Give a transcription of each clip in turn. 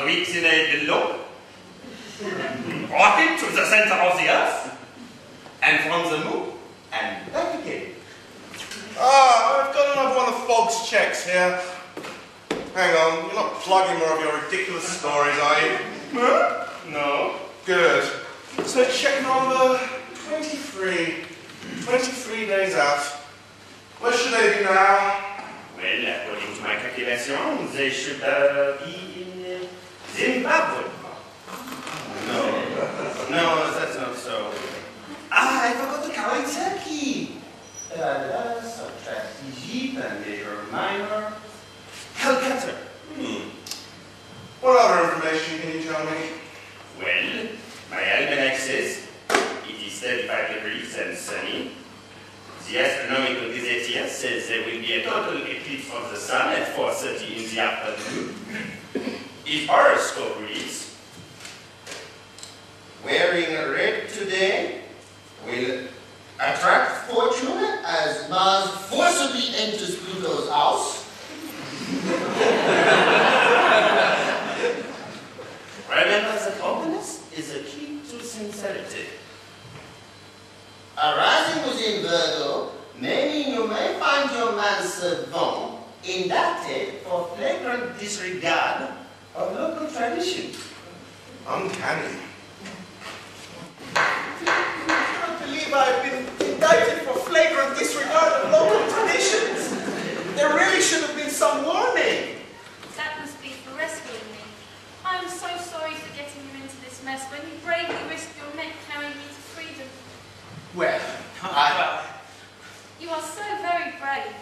weeks below, brought it to the center of the earth, and from the moon, and back again. Ah, I've got another one of Fogg's checks here. Hang on, you're not plugging more of your ridiculous stories, are you? Huh? No. Good. So check number 23. 23 days out. Where should they be now? Well, according to my calculation, they should be in Zimbabwe. No, that's not so. Ah, I forgot to count Turkey. Subtract Egypt and Major Minor. Calcutta. What other information can you tell me? Well, my almanac says it is 35 degrees and sunny. The astronomical gazette here says there will be a total eclipse of the sun at 4:30 in the afternoon. His horoscope reads, wearing red today will attract fortune as Mars forcibly enters Pluto's house. Remember that openness is a key to sincerity. Arising within Virgo may mean you may find your manservant indicted for flagrant disregard of local tradition. Uncanny. I can't believe I've been indicted for flagrant disregard of local traditions. There really should have been some warning. That must be for rescuing me. I'm so sorry for getting you into this mess when you bravely risked your neck carrying me to freedom. Well, You are so very brave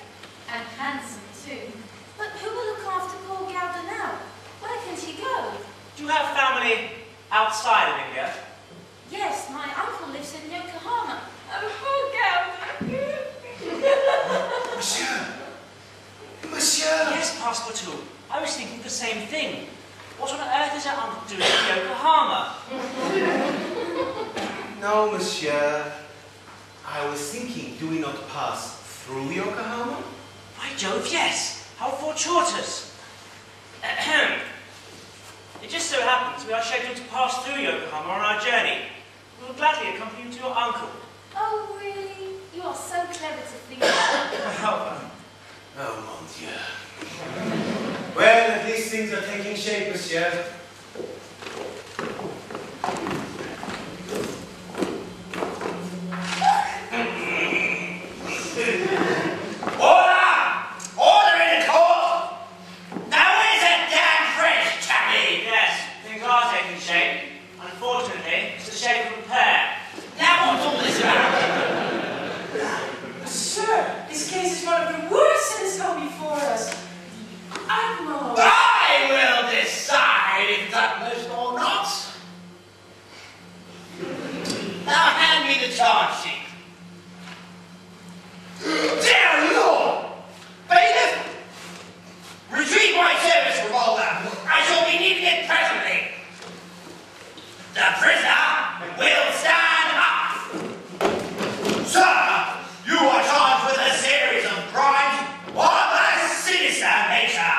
and handsome too. But who will look after poor Gilda now? Where can she go? Do you have family outside of India? Yes, my uncle lives in Yokohama. Oh, poor Gilda. Monsieur! Monsieur! Yes, Passepartout. I was thinking the same thing. What on earth is our uncle doing in Yokohama? No, monsieur. I was thinking, do we not pass through Yokohama? By Jove, yes. How fortuitous. Ahem. It just so happens we are scheduled to pass through Yokohama on our journey. We will gladly accompany you to your uncle. Oh, really? You are so clever to think. Oh, mon Dieu. Well, at least things are taking shape, monsieur. Order! Order in the court! Now where's that damn French chappie? Yes, things are taking shape. Unfortunately, it's a shape of a pear. Now what's all this about? Sir, this case is one of the worst that has come before us. Admiral! I will decide if that was or not. Now hand me the charge sheet. Dear Lord! Bailiff! Retrieve my service revolver. I shall be needing it presently. The prisoner will stand up. Sir, you are charged with a series of crimes of a sinister nature,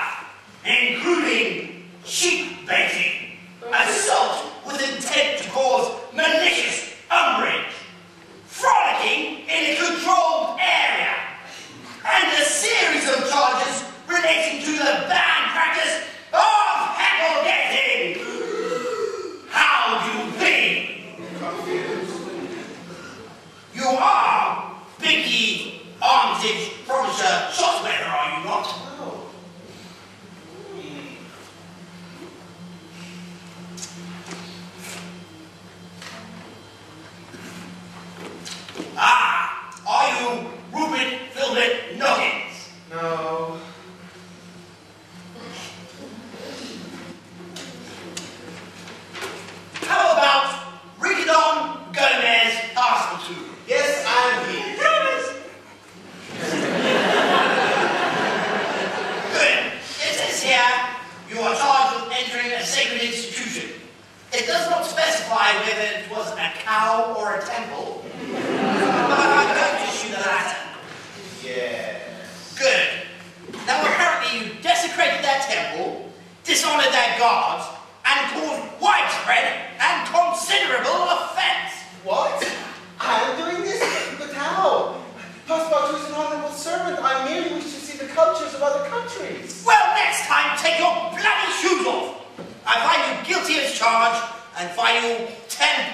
including sheep baiting, assault with intent to cause malicious umbrage, frolicking in a controlled area, and a series of charges relating to the banned practice of heckle-getting. How do you think? You are Binky Armitage Frobisher Shotweather, are you not? Ah, are you Rupert Filbert Noggins? No. How about Rickadon Gomez Passepartout? Yes, I'm here. Good. It says here you are charged with entering a sacred institution. It does not specify whether it was a cow or a temple. But I'm going to issue the latter. Yes. Good. Now apparently you desecrated that temple, dishonored that god, you £10.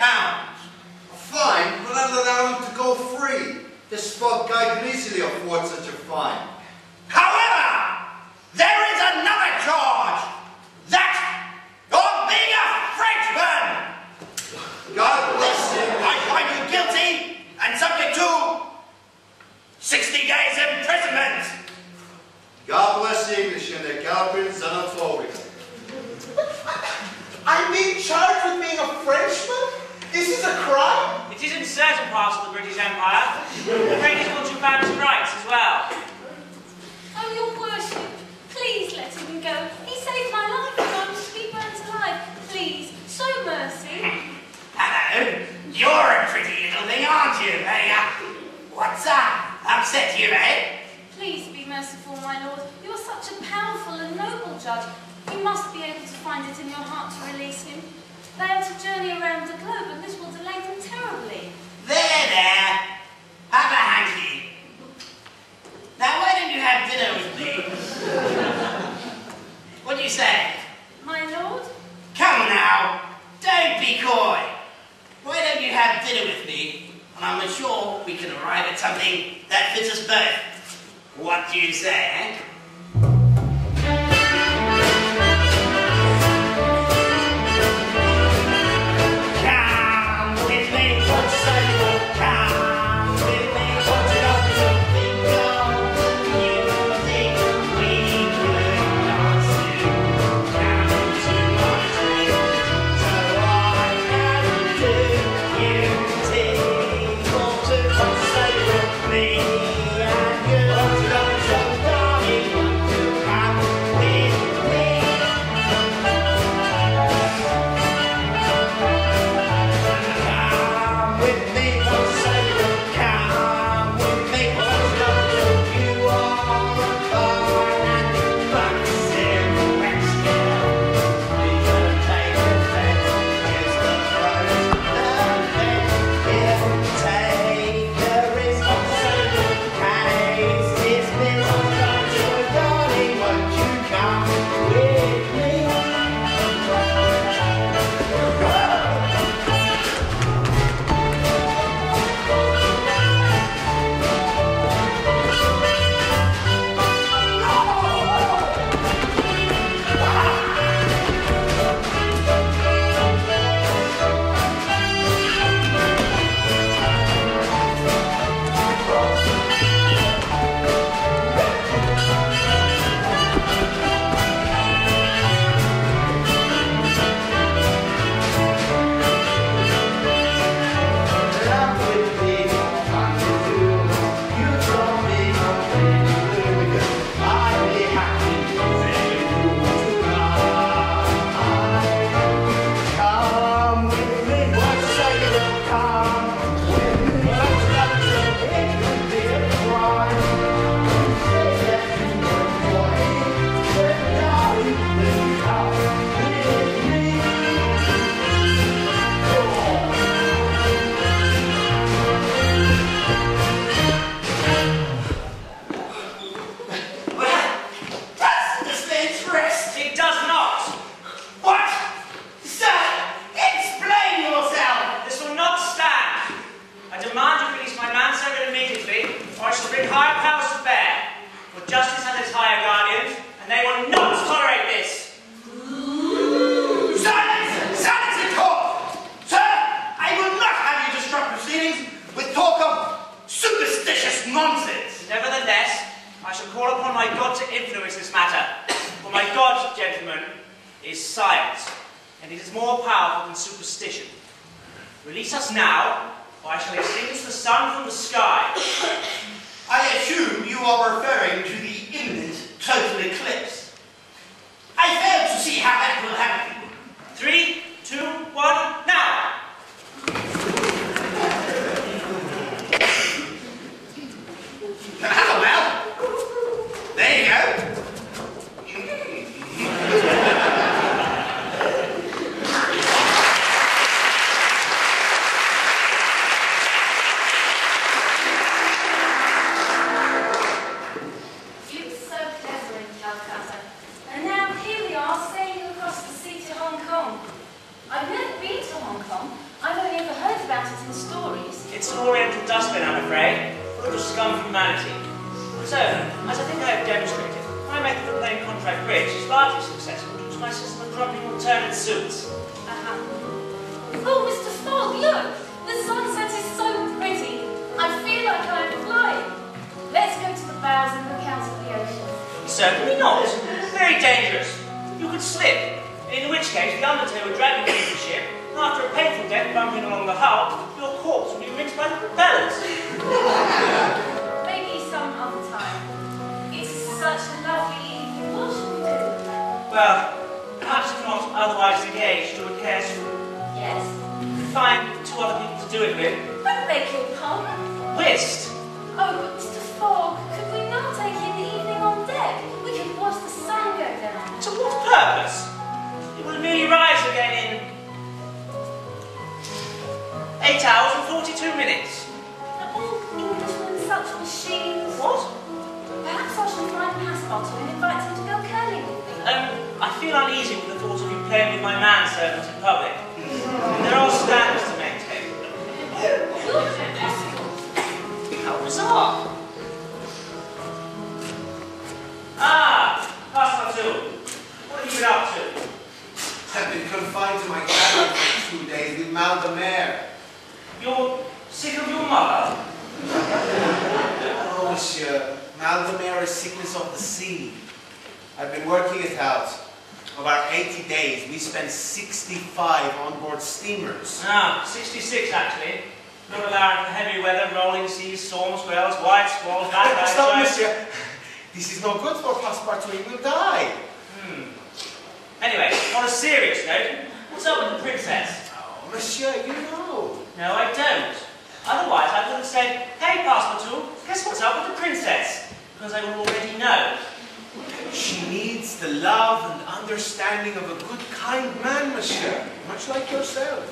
Fine, but I'd allow him to go free. This smug guy can easily afford such a fine. However, there is another charge. That of being a Frenchman. God bless him. I find you guilty and subject to 60 days imprisonment. God bless the English and their gallopers and a Toby. I'm being charged with being a Frenchman? This is a crime? It is in certain parts of the British Empire. The British want you bound to rights as well. Oh, your worship, please let him go. He saved my life and I was to be burnt alive. Please, show mercy. Hello, you're a pretty little thing, aren't you? What's that? Upset you, eh? Please be merciful, my lord. You are such a powerful and noble judge. You must be able to find it in your heart to release him. They are to journey around the globe, and this will delay them terribly. There. Have a hanky. Now, why don't you have dinner with me? What do you say? My lord? Come now. Don't be coy. Why don't you have dinner with me, and I'm sure we can arrive at something that fits us both. What do you say, eh? Release us now, or I shall extinguish the sun from the sky. I assume you are referring to the imminent total eclipse. I fail to see how that will happen. 3, 2, 1, now! Well, there you go. You were so clever in Calcutta. And now here we are sailing across the afraid, a little scum of humanity. So, as I think I have demonstrated, my method of playing contract bridge is largely successful due to my system of dropping alternate suits. Oh, Mr. Fogg, look! The sunset is so pretty. I feel like I'm flying. Let's go to the bows and look out at the ocean. Certainly not. Very dangerous. You could slip, in which case the undertow would drag you into the ship, and after a painful death bumping along the hull, your corpse would be rinsed by the propellers. Maybe some other time. It's such a lovely evening. What shall we do? Well, perhaps if not otherwise engaged or cares for, Yes? find two other people to do it with. I beg your pardon? Whist! Oh, but Mr. Fogg, could we not take in the evening on deck? We could watch the sun go down. To what purpose? It will merely rise again in 8 hours and 42 minutes. Are all Englishmen such machines? What? Perhaps I shall find Passepartout and invite him to go curling with me. I feel uneasy with the thought of you playing with my manservant in public. There are standards to maintain. You're impossible. How bizarre. Ah, Passepartout. What have you been up to? I've been confined to my cabin for 2 days with mal de mer. You're sick of your mother? Oh, monsieur, mal de mer is sickness of the sea. I've been working it out. About 80 days, we spent 65 on board steamers. Ah, 66 actually. Not allowing for heavy weather, rolling seas, storms, swells, white squalls, bad guys. Stop, monsieur. This is no good for Passepartout. He will die. Anyway, on a serious note, what's up with the princess? Oh, monsieur, you know. No, I don't. Otherwise, I would have said, hey, Passepartout, guess what's up with the princess? Because I would already know. She needs the love and understanding of a good, kind man, monsieur. Much like yourself.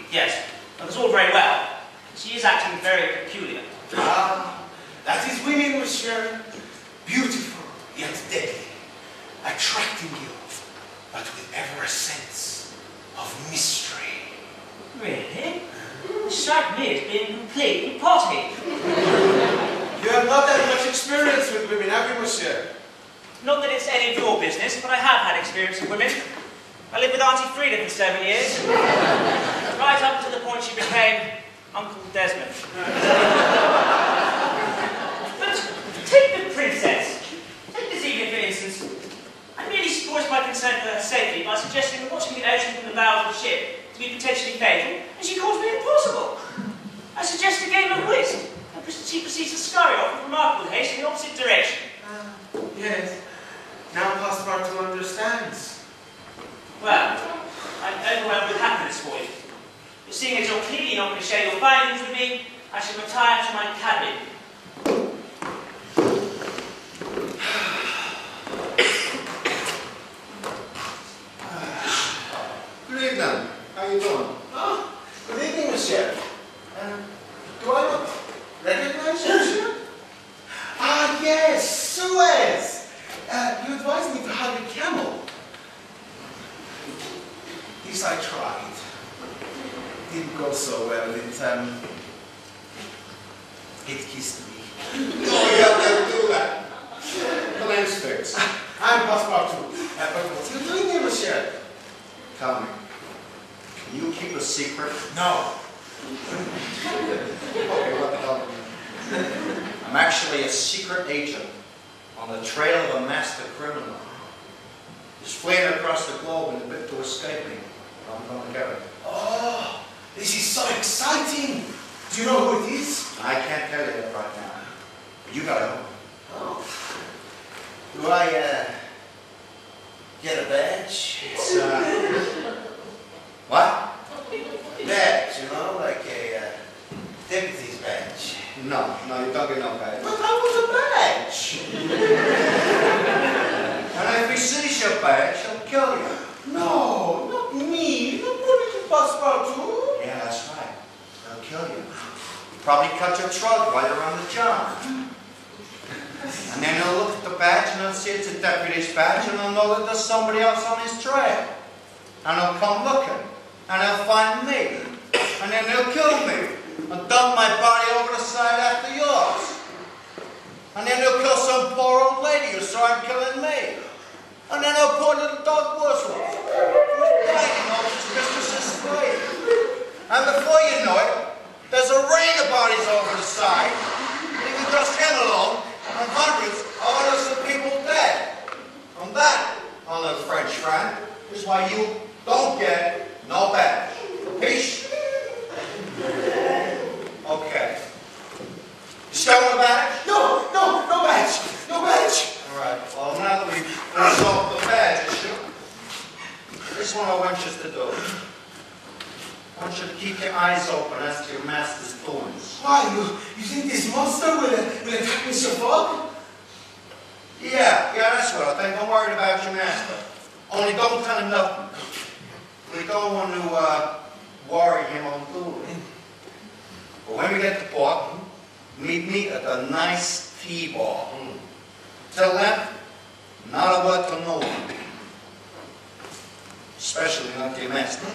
Yes, well, that's all very well. She is acting very peculiar. Ah, that is women, monsieur. Beautiful, yet deadly. Attracting you, but with ever a sense of mystery. Really? You strike me as being completely potty. You have not had much experience with women, have you, monsieur? Not that it's any of your business, but I have had experience with women. I lived with Auntie Frida for 7 years. Right up to the point she became Uncle Desmond. But take the princess. Take this evening, for instance. I merely voiced my concern for her safety by suggesting that watching the ocean from the bow of the ship to be potentially fatal, and she calls me impossible. I suggest a game of whist, and she proceeds to scurry off with remarkable haste in the opposite direction. Yes. Now Passepartout understands. Well, I'm overwhelmed with happiness for you. But seeing as you're clearly not going to share your findings with me, I shall retire to my cabin. Good evening. How you doing? Oh, good evening, monsieur. Do I not recognize you, monsieur? Ah, yes, Suez. You advised me to hire a camel. This I tried. Didn't go so well. It kissed me. Oh, you have to do that. The name's fixed. I'm Passepartout. But what are you doing here, monsieur? Tell me, can you keep a secret? No. Okay, what the hell? I'm actually a secret agent on the trail of a master criminal. He's fleeing across the globe in a bid to escape me. I'm going to get him. Oh, this is so exciting. Do you know who it is? I can't tell you that right now. But you gotta know. Oh. Do I, get a badge? It's, what? Badge, you know, like a deputy's badge. No, you don't get no badge. But I want a badge. And if he sees your badge, he'll kill you. No, not me. Not put Passepartout. Yeah, that's right. He'll kill you. Probably cut your throat while you're on the job. And then he'll look at the badge and he'll see it's a deputy's badge and he'll know that there's somebody else on his trail. And he'll come looking. And he'll find me. And then he'll kill me. and dump my body over the side after yours. And then they'll kill some poor old lady who saw him killing me. And then they'll poor little dog Whistle, who's dying over his mistress's slave. And before you know it, there's a rain of bodies over the side, leaving just him alone, and hundreds of innocent people dead. And that, my little French friend, is why you don't get no badge. Peace? Okay. You still want a badge? No badge. No badge. All right. Well, now that we've resolved the badge issue, here's what I want you to do. I want you to keep your eyes open as to your master's doings. Why? You think this monster will attack Mr. Fogg? Yeah, that's what I think. I'm worried about your master. Only don't tell him nothing. We don't want to worry him unduly. But when we get to port, meet me at a nice tea bar. Till then, not a word to no one. Especially not your master.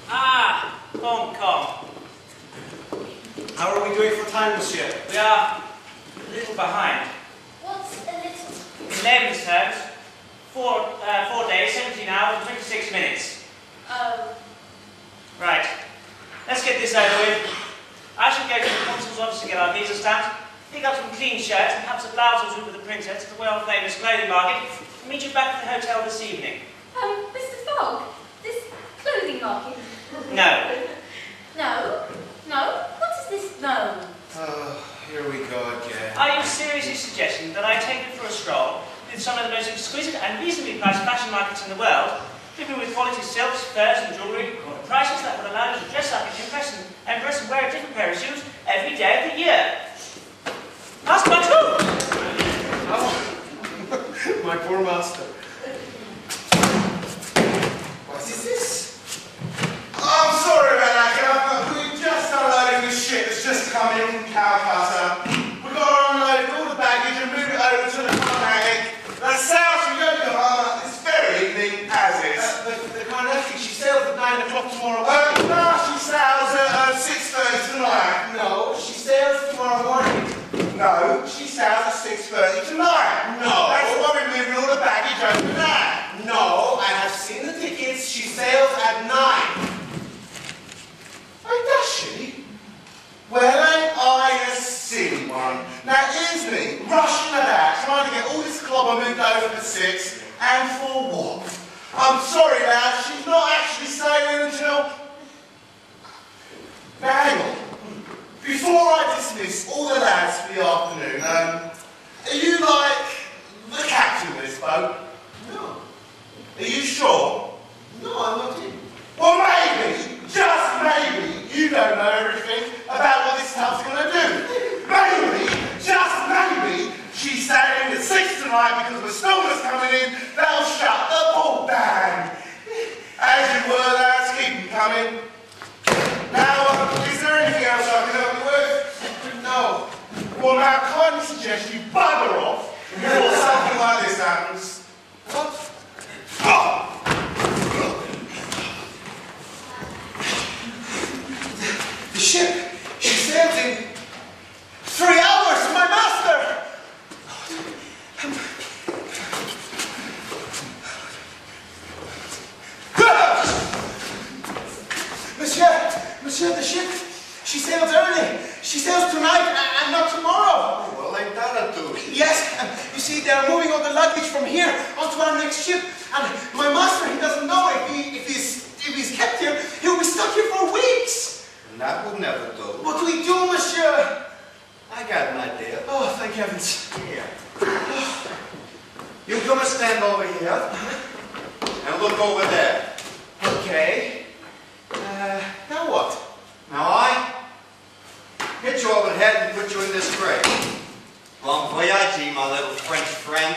Ah, Hong Kong. How are we doing for time, monsieur? We are a little behind. What's a little... In layman's terms, 4 days, 17 hours, and 26 minutes. Oh. Right. Let's get this over with. I shall go to the consul's office to get our visa stamped, pick up some clean shirts and perhaps a blouse or two with the princess at the world-famous clothing market, and meet you back at the hotel this evening. Mr. Fogg, this clothing market... No. No? No? What is this no? Oh, here we go again. Are you seriously suggesting that I take you for a stroll with some of the most exquisite and reasonably priced fashion markets in the world, dripping with quality silks, furs and jewellery, at prices that would allow you to dress up in impress and wear a different pair of shoes every day of the year? Ask my too! Oh, my poor master. What is this? I'm sorry about that, Governor. We just unloading this ship that's just come in from Calcutta. We've got to unload all the baggage and move it over to the Carnatic. The sails from Yokohama this very evening, as is. The Carnatic, she sails at 9 o'clock tomorrow morning. No, she sails at 6:30 tonight. No, she sails tomorrow morning. No, she sails at 6:30 tonight. No. That's why we're moving all the baggage over there. No, I have seen the tickets. She sails at 9. Oh, does she? Well, ain't I a silly one? Now, here's me, rushing about, trying to get all this clobber moved over for 6, and for what? I'm sorry, lad, she's not actually sailing until... Now, hang on. Before I dismiss all the lads for the afternoon, are you like the captain of this boat? No. Are you sure? No, I'm not in. Well, maybe, just maybe, you don't know everything about what this tub's going to do. Maybe, just maybe, she's sailing at 6 tonight because the storm is coming in, that'll shut the port down. As you were, lads, keep them coming. Now, is there anything else I can help you with? No. Well, now, I kindly suggest you bugger off before something like this happens. What? Oh! The ship, she sails in 3 hours, my master! Monsieur, the ship, she sails early. She sails tonight and not tomorrow. Oh, well, ain't that a do? Yes, you see, they're moving all the luggage from here onto our next ship. And my master, he doesn't know if he's kept here, he'll be stuck here for weeks. And that would never do. What do we do, monsieur? I got an idea. Oh, thank heavens. Here. You come and stand over here and look over there. Okay. Now what? Now I hit you over the head and put you in this crate. Bon voyage, my little French friend.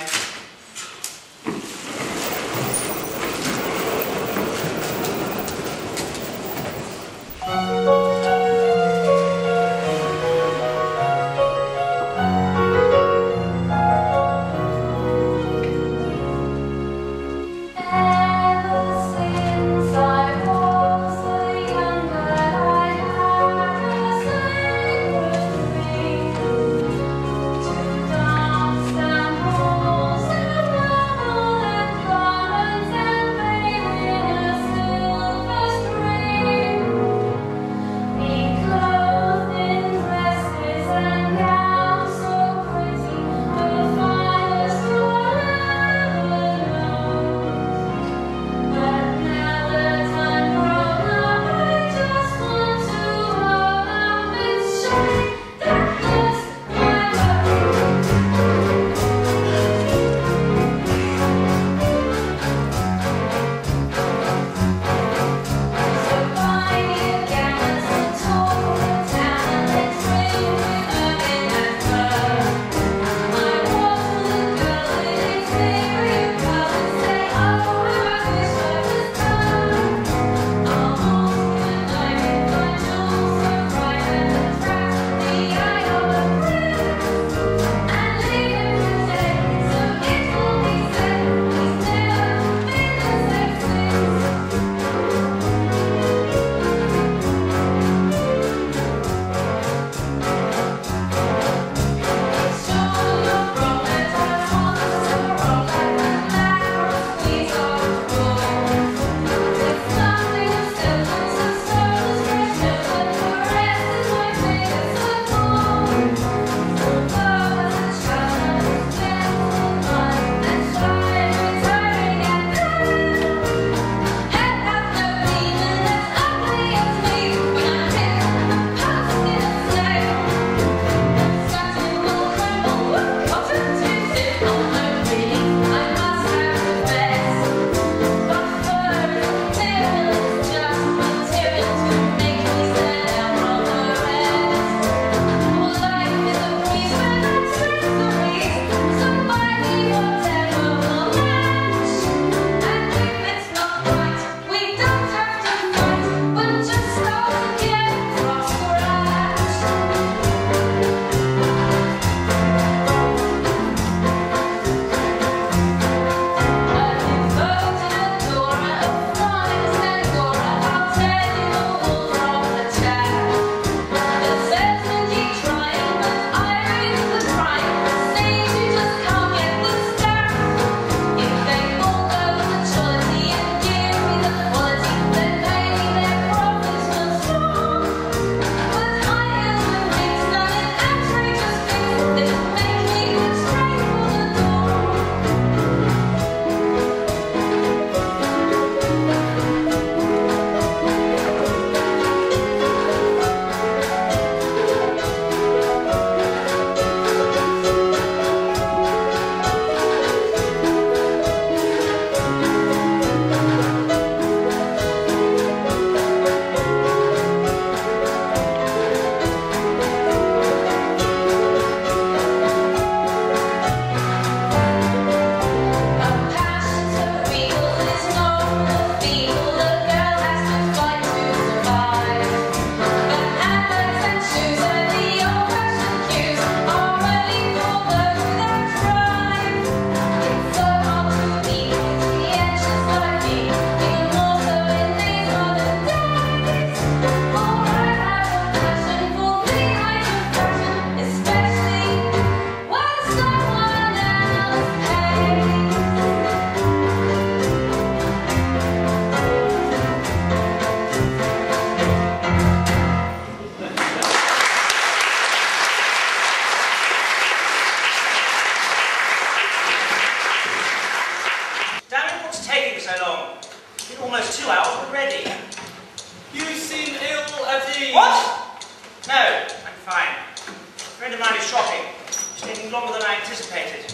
kind of shopping. It's taking longer than I anticipated.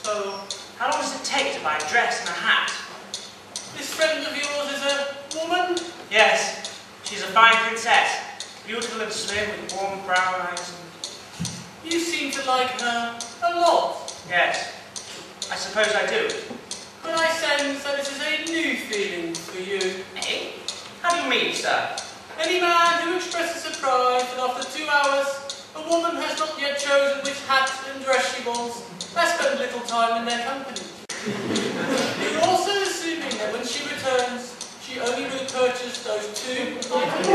So How long does it take to buy a dress and a hat? this friend of yours is a woman? Yes, she's a fine princess. Beautiful and slim with warm brown eyes. You seem to like her a lot. Yes, I suppose I do. But I sense that this is a new feeling for you. Eh? How do you mean, sir? Any man who expresses surprise that after 2 hours a woman has not yet chosen which hat and dress she wants has spent little time in their company. You're also assuming that when she returns, she only will have purchased those 2 items.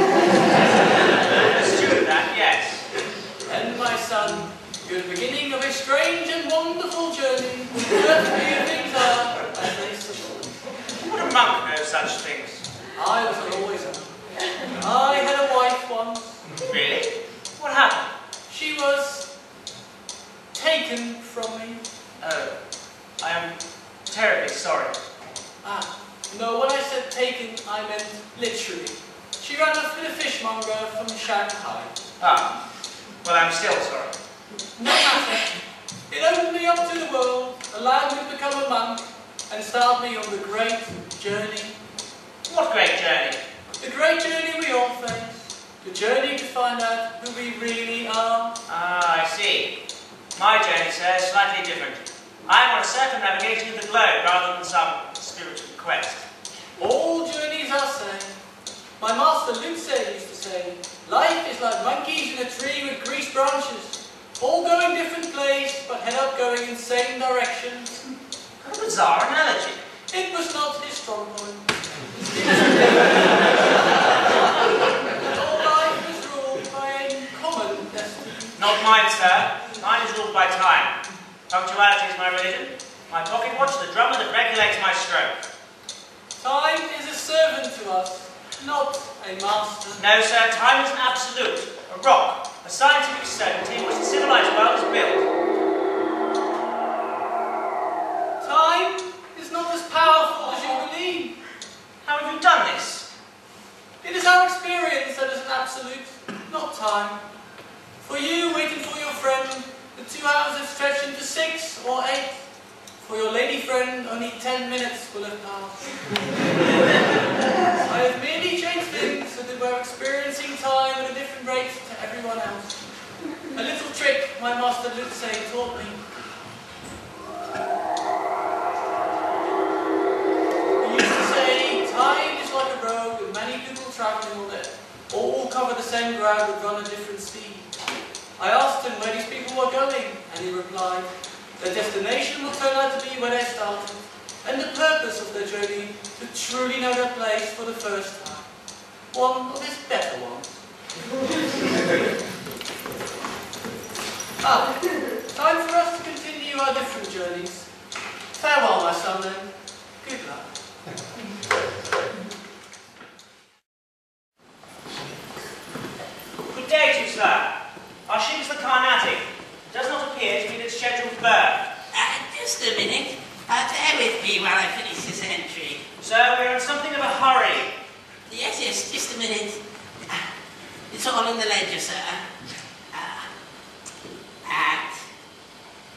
It's true that, yes. And my son, you're the beginning of a strange and wonderful journey. Earthly things are as they seem. Would a monk know such things? I was always a monk. I had a wife once. Really? What happened? She was taken from me. Oh, I am terribly sorry. No, when I said taken, I meant literally. She ran off with a fishmonger from Shanghai. Well, I'm still sorry. No matter. It opened me up to the world, allowed me to become a monk, and started me on the great journey. What great journey? The great journey we all face. The journey to find out who we really are. I see. My journey, sir, is slightly different. I'm on a circumnavigation of the globe rather than some spiritual quest. All journeys are same. My master Luce used to say, life is like monkeys in a tree with greased branches, all going different places, but head up going in same directions. What a bizarre analogy. It was not his strong point. All life was ruled by a common destiny. Not mine, sir. Mine is ruled by time. Punctuality is my religion. My pocket watch, the drummer that regulates my stroke. Time is a servant to us, not a master. No, sir, time is an absolute, a rock, a scientific certainty in which the civilised world is built. Time is not as powerful as you believe. How have you done this? It is our experience that is an absolute, not time. For you, waiting for your friend, the 2 hours have stretched into 6 or 8. For your lady friend, only 10 minutes will have passed. I have merely changed things so that we're experiencing time at a different rate to everyone else. A little trick my master Luce taught me. He used to say, time is like a road with many people travelling on it. All cover the same ground but run a different speed. I asked him where these people were going, and he replied, their destination will turn out to be where they started, and the purpose of their journey to truly know their place for the first time. One of his better ones. Time for us to continue our different journeys. Farewell, my son, then. Good luck. Good day to you, sir. Our ship is the Carnatic. It does not appear to be its scheduled berth. Just a minute. Bear with me while I finish this entry. Sir, we're in something of a hurry. Yes, just a minute. It's all in the ledger, sir. At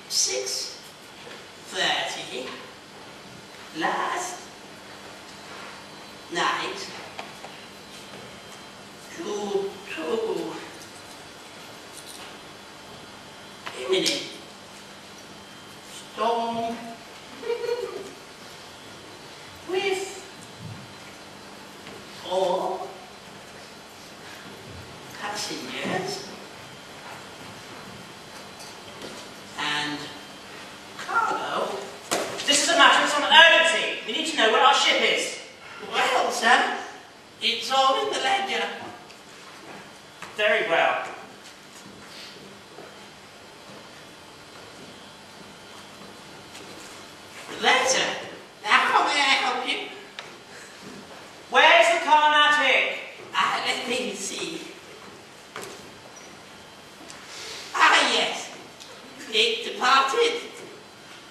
6:30 last night, due to imminent storm with all passengers and cargo. This is a matter of some urgency. We need to know where our ship is. Well, sir, it's all in the ledger. Very well. Letter. Now, how may I help you? Where's the Carnatic? Let me see. Yes. It departed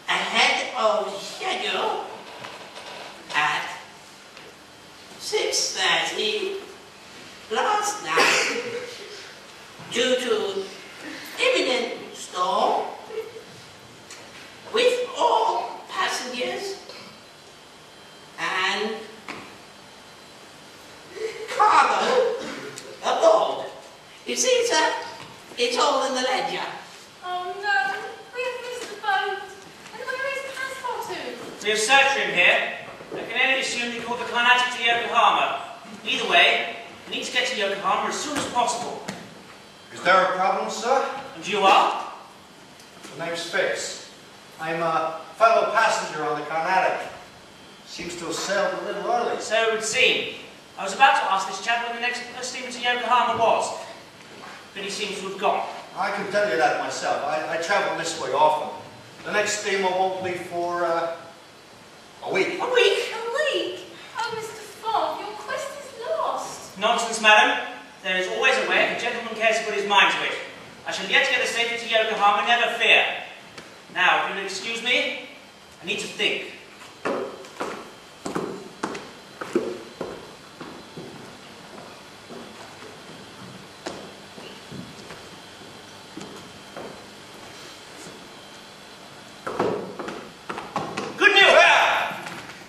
ahead of schedule at 6:30 last night due to sir. It's all in the ledger. Oh no, we have missed the boat. And where is Passepartout? We have searched for him here. I can only assume they called the Carnatic to Yokohama. Either way, we need to get to Yokohama as soon as possible. Is there a problem, sir? And you are? The name's fixed. I'm a fellow passenger on the Carnatic. Seems to have sailed a little early. So it would seem. I was about to ask this chap when the next steamer to Yokohama was, but he seems to have gone. I can tell you that myself. I travel this way often. The next steamer won't leave for a week. A week? A week? Oh, Mr. Fogg, your quest is lost. Nonsense, madam. There is always a way if a gentleman cares to put his mind to it. I shall yet get us safely to Yokohama, never fear. Now, if you'll excuse me, I need to think. Good news!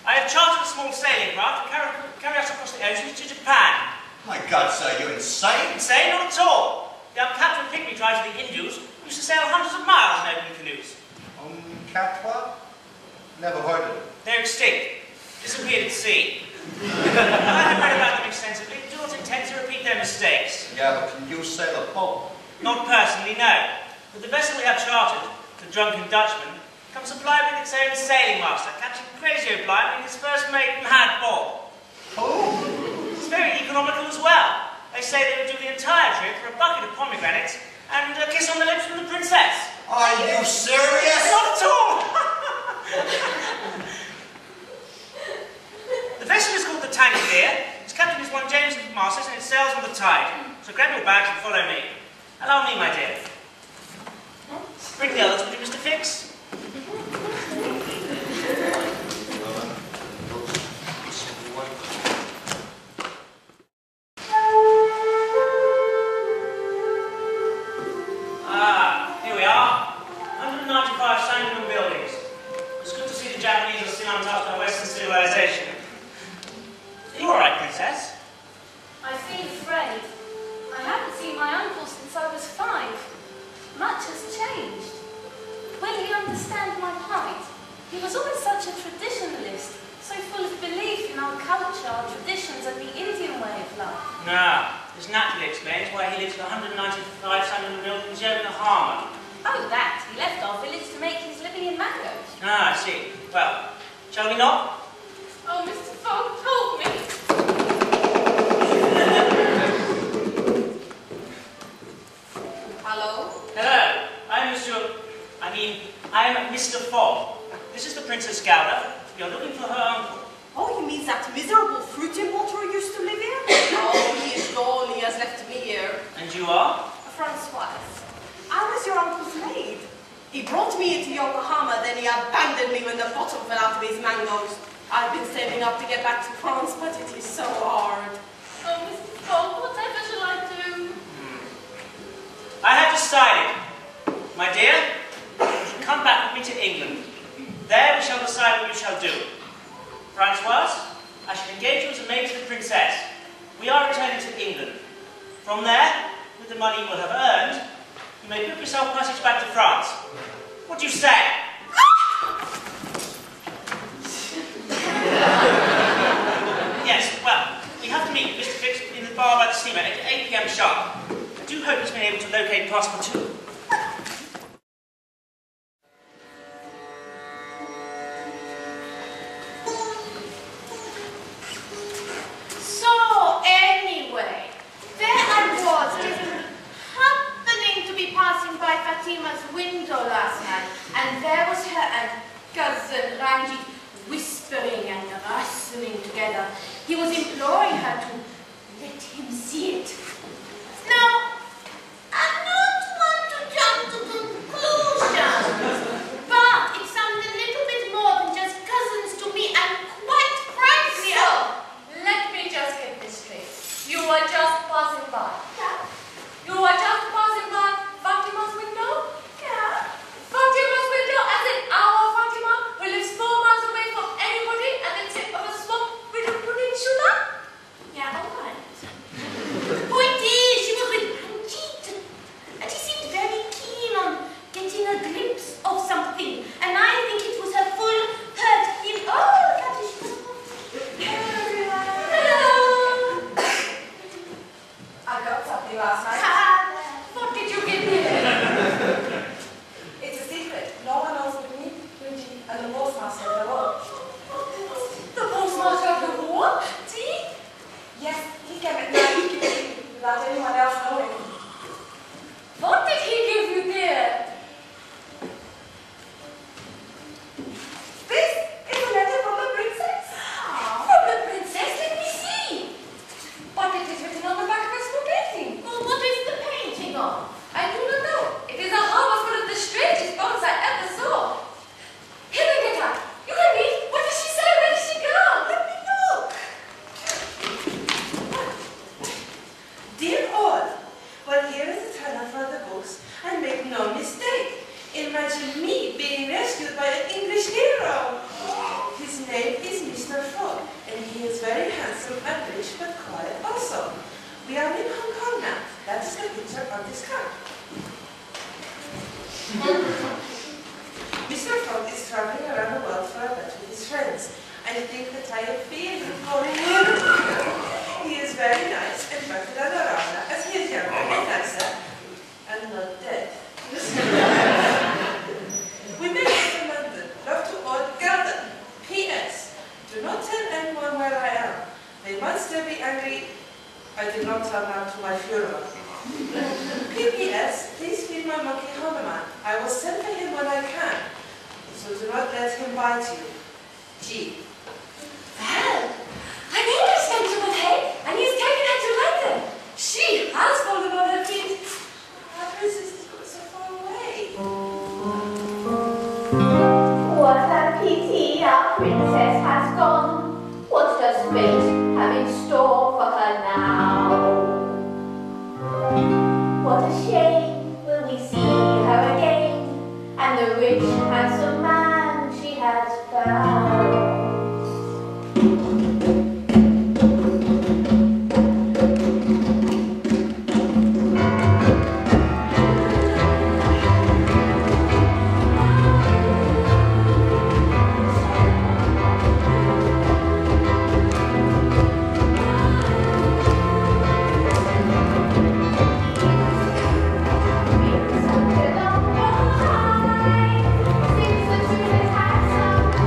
I have chartered a small sailing craft to carry us across the oceans to Japan. My God, sir, you insane? Insane? Not at all. Young Captain Pygmy tried to the Hindus, used to sail hundreds of miles in open canoes. Catwa? Never heard of it. They're extinct. Disappeared at sea. I have read about them extensively. Do not intend to repeat their mistakes. Yeah, but can you sail a boat? Not personally, no. But the vessel we have chartered, the Drunken Dutchman, comes supplied with its own sailing master, Captain Crazio Bligh, and his first mate, Mad Bob. Oh! It's very economical as well. They say they would do the entire trip for a bucket of pomegranates and a kiss on the lips from the princess. Are you serious? Not at all! The vessel is called the Tangier. Its captain is one James Masters and it sails with the tide. So grab your bags and follow me. Allow me, my dear. Bring the others, would you, Mr. Fix? Here we are. 195 Sangamon buildings. It's good to see the Japanese are still untouched by Western civilization. Are you alright, Princess? I feel afraid. I haven't seen my uncle since I was 5. Much has changed. Will he understand my plight? He was always such a traditionalist, so full of belief in our culture, our traditions, and the Indian way of life. No. This naturally explains why he lives at 195 Sangamon buildings, Yokohama. Oh, that. He left our village to make his living in mangoes. Ah, I see. Well, shall we knock? Oh, Mr. Fogg, hold me. Hello? Hello. I'm Mr. Fogg. This is the Princess Gowda. You're looking for her uncle. Oh, you mean that miserable fruit importer who used to live here? Oh, he is gone. He has left me here. And you are? Francoise. I was your uncle's maid. He brought me into Yokohama, then he abandoned me when the bottom fell out of his mangoes. I've been saving up to get back to France, but it is so hard. Oh, Mr. Fogg, whatever shall I do? I have decided. My dear, you should come back with me to England. There we shall decide what you shall do. Francoise, I shall engage you as a maid to the princess. We are returning to England. From there, with the money you will have earned, you may book yourself passage back to France. What do you say? Yes, well, we have to meet Mr. Fix in the bar by the steamer at 8 p.m. sharp. I do hope he's been able to locate Passepartout. So, anyway, there I was, just happening to be passing by Fatima's window last night, and there was her and cousin Ranjit whispering and rustling together. He was imploring her to let him see it. Now, I'm not one to jump to conclusions, but it sounded a little bit more than just cousins to me, and quite frankly, let me just get this straight. You were just passing by. Yeah. You were just passing by Fatima's window? Yeah. Fatima's window, as in our Fatima, who lives 4 miles away from anybody at the tip of a swamp with a peninsula? Yeah, all right. Who What did he give you, dear? This is a letter from the princess. From the princess? Let me see. But it is written on the back of a small painting. Well, what is the painting on? I do not know. It is a harbour full of the strangest boats I ever saw. Here, Get you can read. What does she say? Where does she go? Let me look. Dear all, well, here is the turner for the books, and make no mistake. Imagine me being rescued by an English hero. His name is Mr. Frog, and he is very handsome and rich, but quiet also. We are in Hong Kong now. That is the picture on this card. Mr. Frog is traveling around the world for a bet with his friends. I think that I am feeling him going here. He is very nice and better than Arana, as he is younger and nicer, and not dead. We make it to London. Love to all gather. P.S. Do not tell anyone where I am. They might still be angry I did not turn out to my funeral. P.P.S. Please feed my monkey Hanuman. I will send for him when I can. So do not let him bite you. G. Well, an English gentleman, hey? And he's taken her to London. She has fallen on her feet. Our princess is so far away. What a pity our princess has gone. What does fate have in store for her now? What a shame, will we see her again? And the rich, handsome man she has found. Since the truth has had some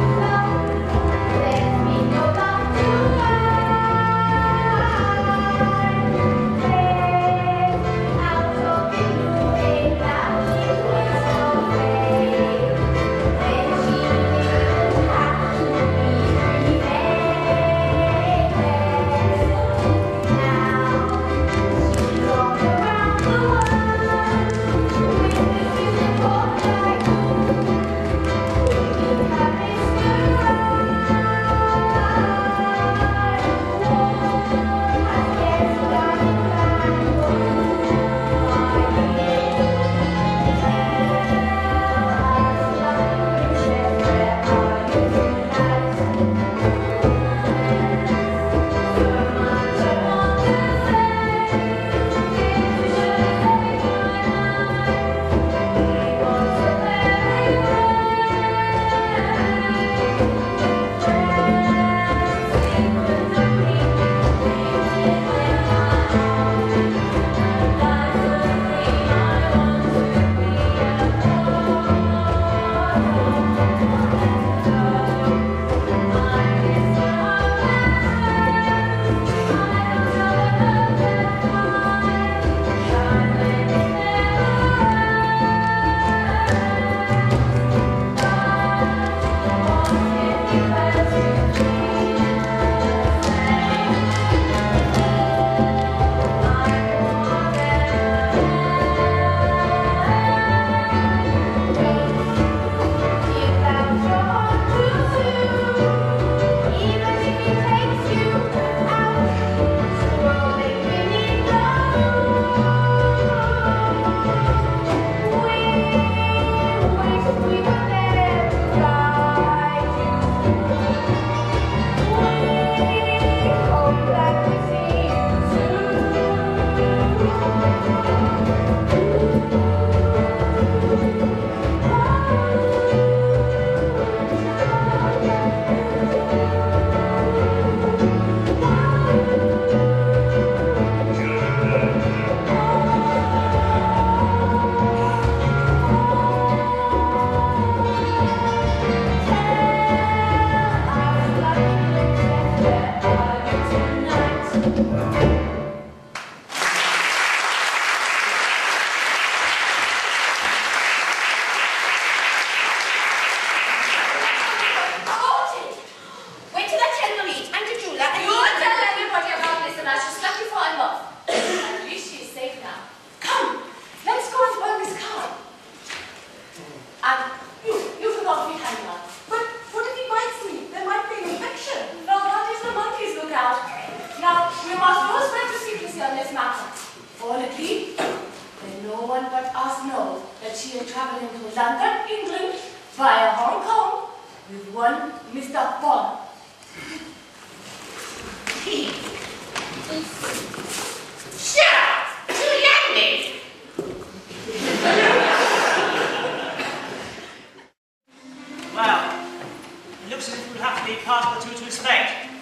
one but us knows that she is traveling to London, England, via Hong Kong, with one Mr. Bond. Shut up! Too young, mate! Well, it looks as if we would have to leave part of the two to expect.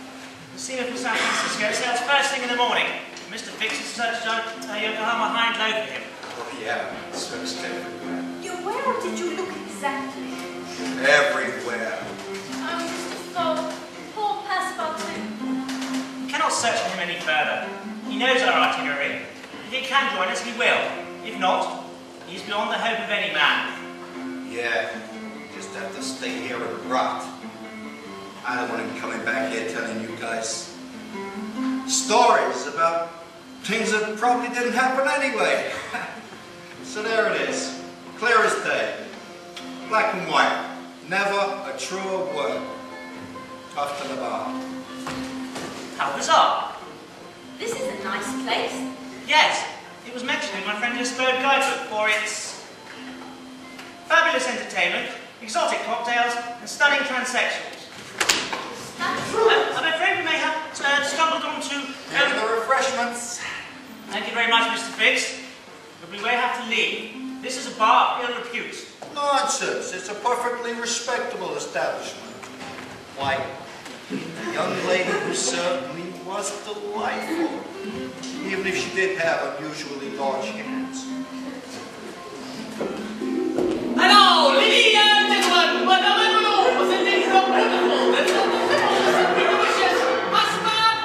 The steamer from San Francisco sails first thing in the morning. Mr. Fix has searched Yokohama hind low for him. Oh yeah, searched everywhere. Where did you look exactly? Everywhere. So, poor Passepartout. We cannot search for him any further. He knows our itinerary. If he can join us, he will. If not, he is beyond the hope of any man. Yeah, just have to stay here and rot. I don't want him coming back here telling you guys stories about things that probably didn't happen anyway. So there it is, clear as day, black and white, never a truer word. After the bar. How bizarre. This is a nice place. Yes, it was mentioned in my friend's third guidebook for its fabulous entertainment, exotic cocktails, and stunning transsexuals. I'm afraid we may have stumbled onto... the refreshments. Thank you very much, Mr. Fix. But we may have to leave. This is a bar of ill repute. Nonsense. It's a perfectly respectable establishment. Why, the young lady who served me was delightful, even if she did have unusually large hands. Hello, ladies and gentlemen, madame and all, presenting the wonderful, the delicious Passepartout!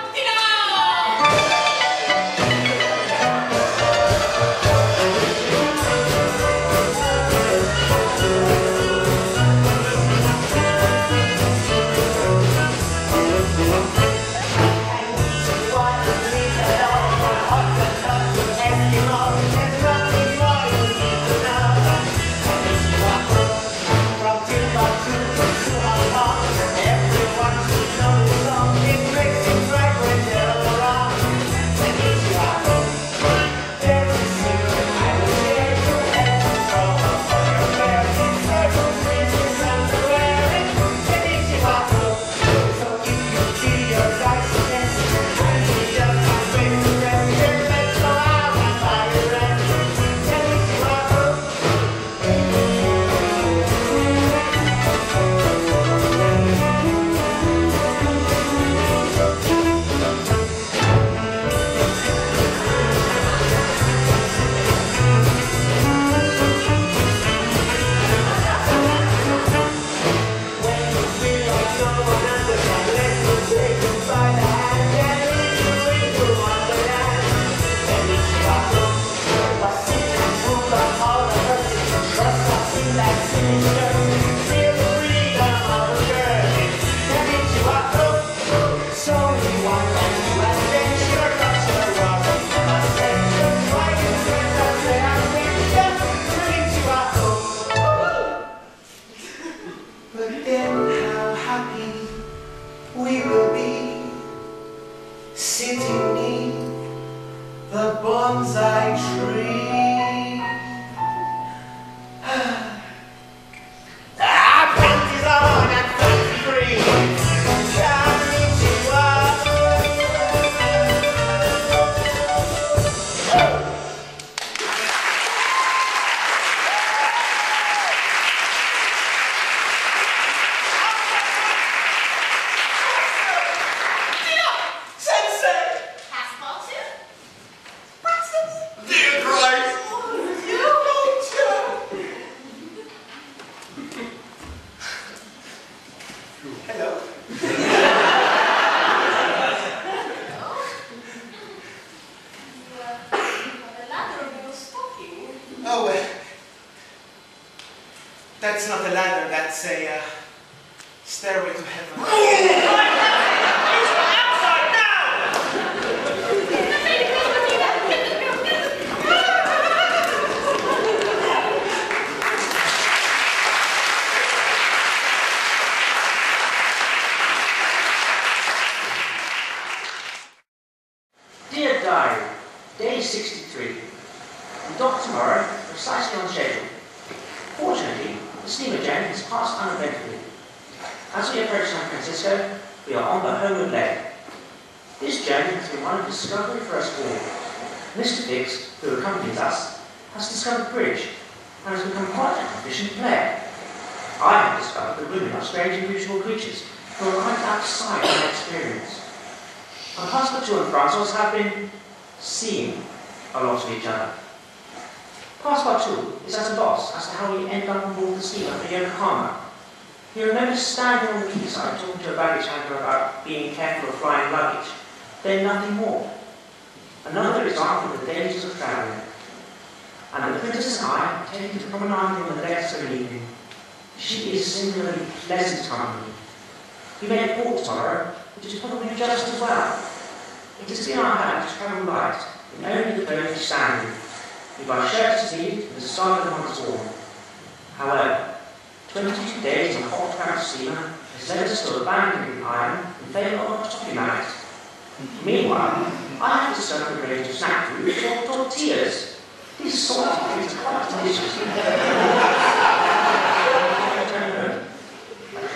That's not a ladder, that's a stairway to heaven. Outside now! Dear Diary, day 63. The dock tomorrow. precisely on schedule. Fortunately, the steamer journey has passed uneventfully. As we approach San Francisco, we are on the homeward leg. This journey has been one of discovery for us all. Mr. Biggs, who accompanies us, has discovered bridge and has become quite a proficient player. I have discovered that women are strange unusual creatures who are right outside my experience. My Passepartout and Francois have been seeing a lot of each other. Passepartout is at a loss as to how we end up on board the steamer for Yokohama. He remembers standing on the quayside talking to a baggage handler about being careful of flying luggage, then nothing more. Another example of the dangers of travelling. And the Princess and I are taken to promenade on the decks of an evening. She is singularly pleasant company. We may have walked tomorrow, which is probably just as well. It has been our habit to travel light, in only the clothes we stand in. We buy shirts to eat and decide on what's warm. However, 22 days on a hot cramped steamer has led us to abandon the island in favour of a toffee mat. Meanwhile, I have discovered a range of snack foods called tortillas. These salty things are quite delicious.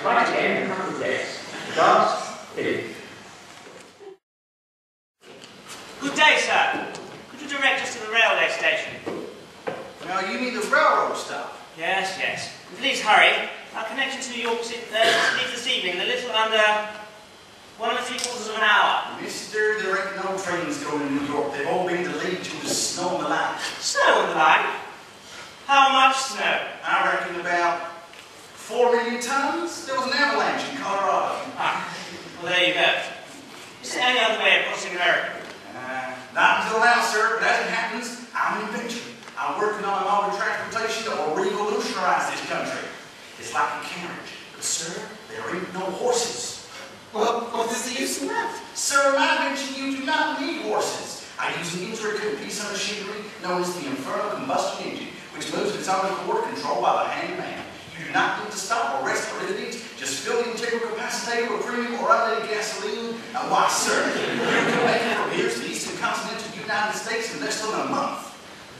Right again in a couple of days. Regards, Philip. Good day, sir. Could you direct us to the railway station? Now, you mean the railroad stop? Yes, yes. Please hurry. Our connection to New York City leaves this evening a little under 1¾ of an hour. Mister, there ain't no trains going to New York. They've all been delayed due to snow on the line. Snow on the line? How much snow? I reckon about 4 million tons. There was an avalanche in Colorado. Ah, well, there you go. Is there any other way of crossing America? Not until now, sir, but as it happens, I'm an inventor. I'm working on a mode of transportation that will revolutionize this country. It's like a carriage, but sir, there ain't no horses. Well, what is the use in that? Sir, in my invention, you do not need horses. I use an intricate piece of machinery known as the internal combustion engine, which moves its own accord, controlled by the hangman. You do not need to stop or rest for anything. Just fill the integral capacitator with premium or unleaded gasoline, and why, sir, you can make it from here to the eastern continental United States in less than a month.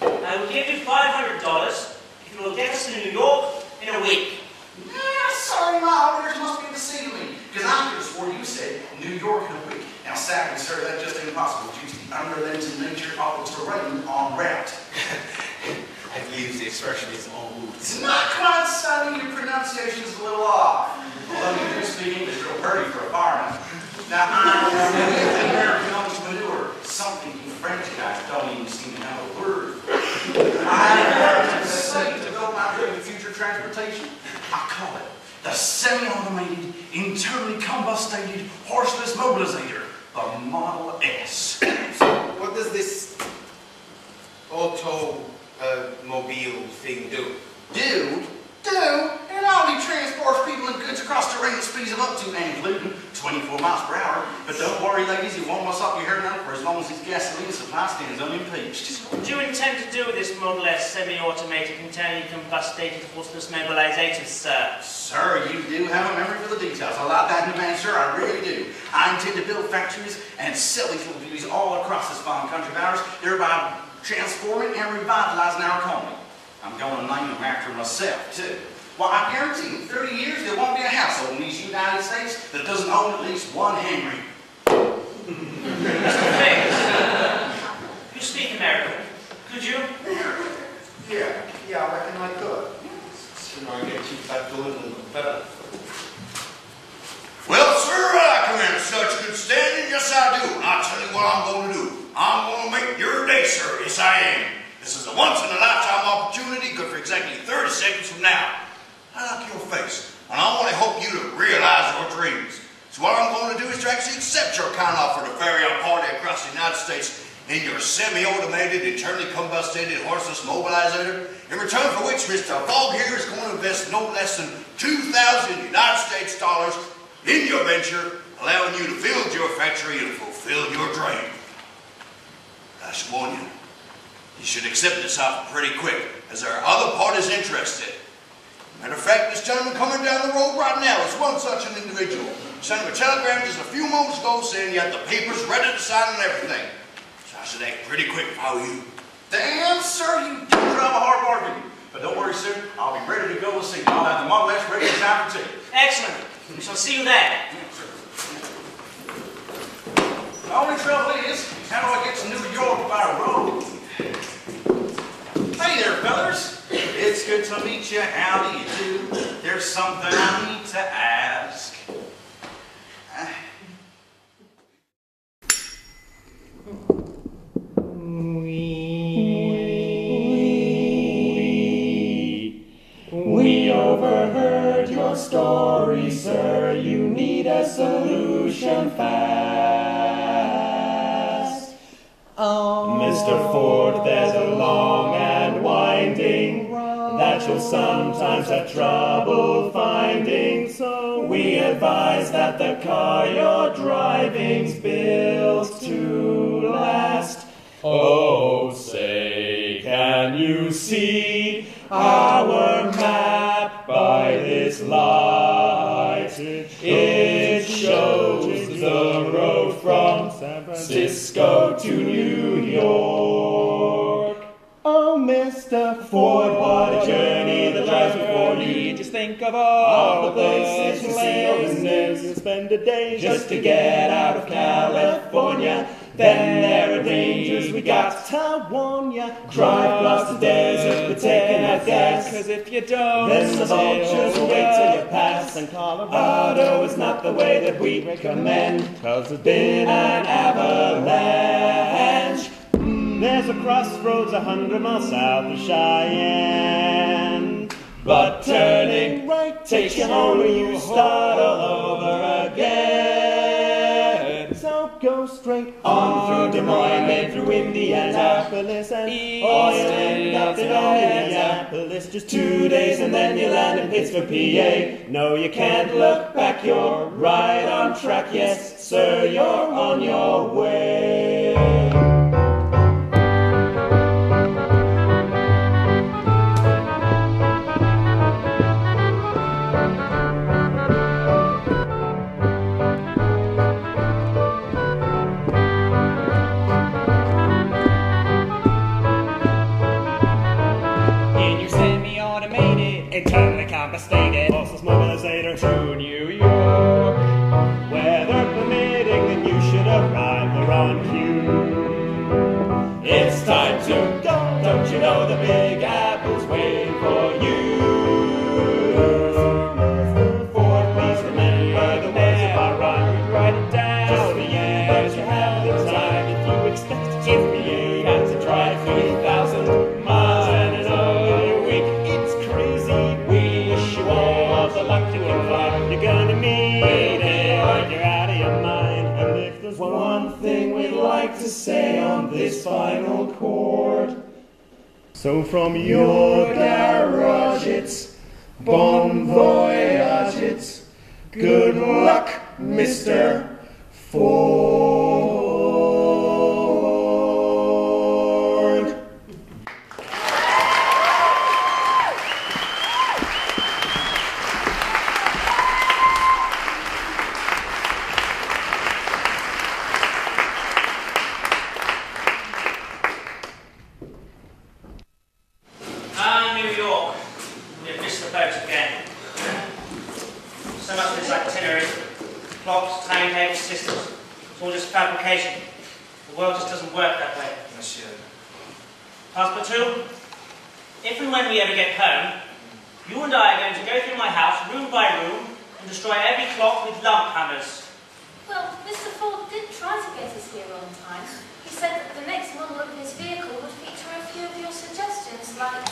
I will give you $500 if you will get us to New York in a week. Yeah, sorry, my auditors must be deceiving me, because I could have swore you said New York in a week. Now, sadly, sir, that's just impossible due to the unrelenting nature of the terrain en route. I've used the expression is en route. It's not quite so. Your pronunciation is a little off. Although you do speak English real pretty for a foreigner. Now, I know the American entrepreneur, something you French guys don't even seem to have a word. I have to say to build my dream of future transportation, I call it the semi-automated, internally combustated, horseless mobilizator, the Model S. So, what does this automobile thing do? Do? It only transports people and goods across terrain at speeds of up to and including 24 miles per hour. But don't worry, ladies, it won't mess up your hair none for as long as this gasoline supply stands unimpeached. What do you intend to do with this Model S semi-automated, internally combustated, horseless mobilizator, sir? Sir, you do have a memory for the details. I like that in a man, sir, I really do. I intend to build factories and sell these little beauties all across this fine country of ours, thereby transforming and revitalizing our economy. I'm going to name them after myself, too. Well, I guarantee in 30 years there won't be a household in these United States that doesn't own at least one Henry. Mr. Biggs, you speak American, could you? Yeah, I reckon I could. Sooner I get you back to London, the better. Well, sir, I come in such good standing. Yes, I do. And I'll tell you what I'm going to do. I'm going to make your day, sir. Yes, I am. This is a once-in-a-lifetime opportunity, good for exactly 30 seconds from now. I like your face, and I want to help you to realize your dreams. So what I'm going to do is to actually accept your kind offer to ferry a party across the United States in your semi-automated, internally combusted horseless mobilizator, in return for which Mr. Fogg here is going to invest no less than 2,000 United States dollars in your venture, allowing you to build your factory and fulfill your dream. I should warn you, you should accept this offer pretty quick, as there are other parties interested. Matter of fact, this gentleman coming down the road right now is one such an individual. Sent him a telegram just a few moments ago saying he had the papers ready to sign and everything. So I should act pretty quick if I were you. Damn, sir, you do drive a hard bargain. But don't worry, sir. I'll be ready to go this evening. I'll have the Model S ready in time for tea. Excellent. We shall see you there. The only trouble is, how do I get to New York by road? Hey there, fellas. It's good to meet you. How do you do? There's something I need to ask. We overheard your story, sir. You need a solution fast. Mr. Ford, there's a long and winding that you'll sometimes have trouble finding. So we advise that the car you're driving's built to last. Oh, say, can you see our map by this light? It shows the road from San Francisco to New York. Oh, Mr. Ford, what a journey that lies before you. Just think of all the places you see on the news. You'll spend a day just to get out of California. Then there are dangers we got to warn ya. Drive across the desert, we're taking a guess. Cause if you don't, then the vultures will wait till you pass. And Colorado is not the way that we recommend, cause there's been an avalanche. There's a crossroads 100 miles south of Cheyenne, but turning right takes you home where you start all over again. So go straight on through Des Moines, then through Indianapolis, and you'll end up in Minneapolis. Just 2 days and then you land in Pittsburgh, PA. No, you can't look back, you're right on track. Yes, sir, you're on your way. Internally compensated forces mobilizator to New York. Weather permitting, then you should arrive there on cue. It's time to go. Don't you know the Big Apple's waiting for you? Ford, please remember the words of our rhyme. Write it down. Just for you, but you have the time. If you expect to give me a got to drive 3,000 miles and it's only a week. It's crazy. We wish you all the luck you can find. You're gonna need it or you're out of your mind. And if there's one thing we'd like to say on this final chord, so from your garage it's bon voyage, it's good luck, Mr. Ford. New York. We have missed the boat again. So much of this itinerary, plots, timetables, systems, it's all just fabrication. The world just doesn't work that way. Monsieur. Passepartout, if and when we ever get home, you and I are going to go through my house room by room and destroy every clock with lump hammers. Well, Mr. Ford did try to get us here on time. He said that the next model of his vehicle would feature a few of your suggestions, like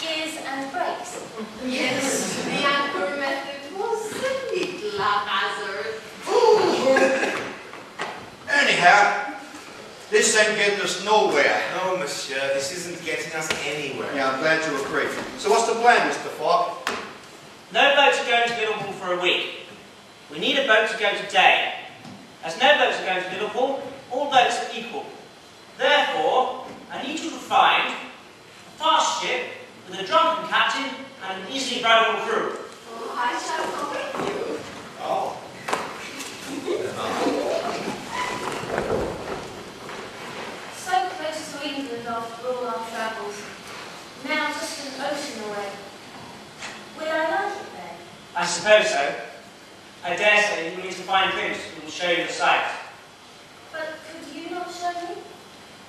gears and brakes. Yes, the anchor method was a little haphazard. Anyhow, this ain't getting us nowhere. No, monsieur, this isn't getting us anywhere. Yeah, I'm glad you agree. So what's the plan, Mr. Fogg? No boats are going to Liverpool for a week. We need a boat to go today. As no boats are going to Liverpool, all boats are equal. Therefore, I need you to find a fast ship with a drunken captain and an easily rowable crew. Oh, I shall go with you. Oh. So close to England after all, now just an ocean away. Will I like it then? I suppose so. I dare say you will need to find Prince who will show you the sight. But could you not show me?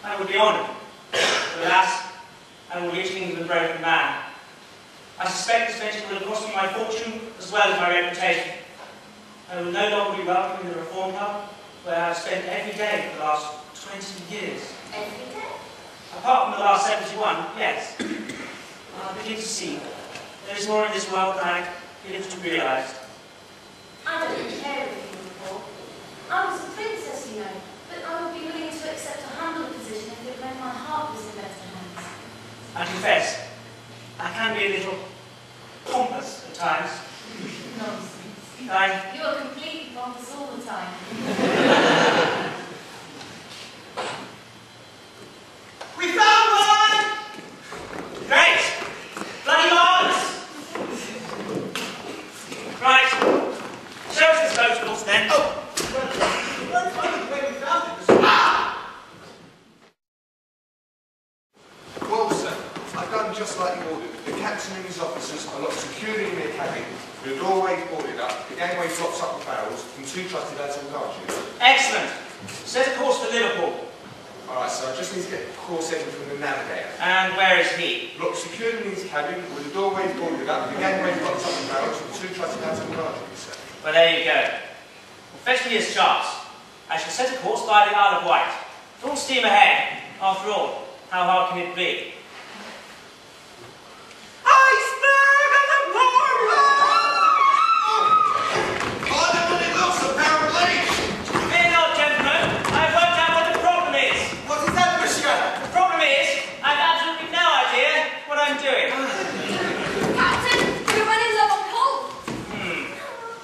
I would be honoured. But alas, I will reach England a broken man. I suspect this venture will have cost me my fortune as well as my reputation. I will no longer be welcome in the Reform Club, where I have spent every day for the last 20 years. Every day? Apart from the last 71, yes. I begin to see there is more in this world than I hitherto realised. I don't care if you before. I was a princess, you know, but I would be willing to accept a humbler position if it meant my heart was in better hands. I confess, I can be a little pompous at times. Nonsense. I... You are completely pompous all the time. We found one! Great! Bloody marvellous! Right. Show us the disposables then. Oh! Well, funny where we found it, Mr. Well, sir, I've done just like you ordered. The captain and his officers are locked securely in their cabin, the doorway boarded up, the gangway blocks up the barrels, and 2 trusted lads on guard duty. Excellent. Set a course for Liverpool. Alright, so I just need to get the course in from the navigator. And where is he? Locked securely in his cabin, with the doorways boarded up, the gangway blocks up the barrels, and 2 trusted lads on guard duty, sir. Well, there you go. Well, fetch me his charts. I shall set a course by the Isle of Wight. Full steam ahead. After all, how hard can it be? Iceberg at the port! Oh, that one it looks apparently! Fear not, gentlemen. I've worked out what the problem is. What is that, monsieur? The problem is, I've absolutely no idea what I'm doing. Captain, we're running low on coal.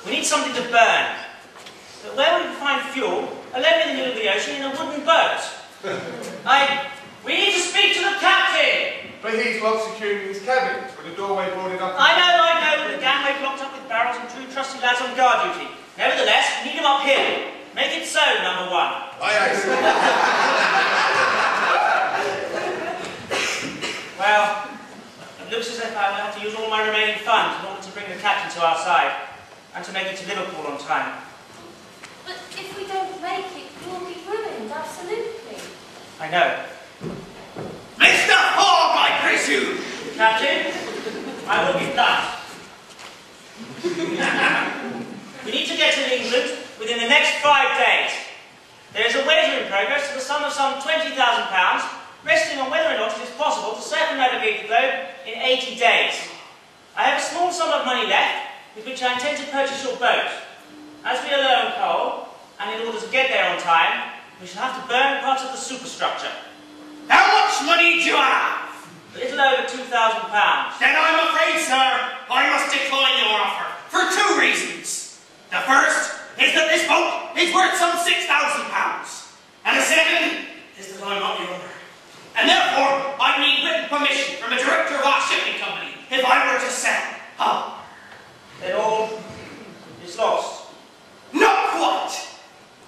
We need something to burn. But where would we find fuel alone in the middle of the ocean in a wooden boat? We need to speak to the captain! But he's locked securely in his cabin, with the doorway boarded up. I know, with the gangway blocked up with barrels and 2 trusty lads on guard duty. Nevertheless, we need him up here. Make it so, number 1. Aye, aye, sir. Well, it looks as if I will have to use all my remaining funds in order to bring the captain to our side, and to make it to Liverpool on time. But if we don't make it, we'll be ruined, absolutely. I know. Mr. Fogg, I presume! Captain, I will be blunt. We need to get to England within the next 5 days. There is a wager in progress to the sum of some £20,000, resting on whether or not it is possible to circumnavigate the globe in 80 days. I have a small sum of money left, with which I intend to purchase your boat. As we are low on coal, and in order to get there on time, we shall have to burn parts of the superstructure. How much money do you have? A little over £2,000. Then I'm afraid, sir, I must decline your offer, for 2 reasons. The first is that this boat is worth some £6,000, and the second is that I'm not the owner. And therefore, I need written permission from the director of our shipping company if I were to sell. Oh. Then all is lost. Not quite.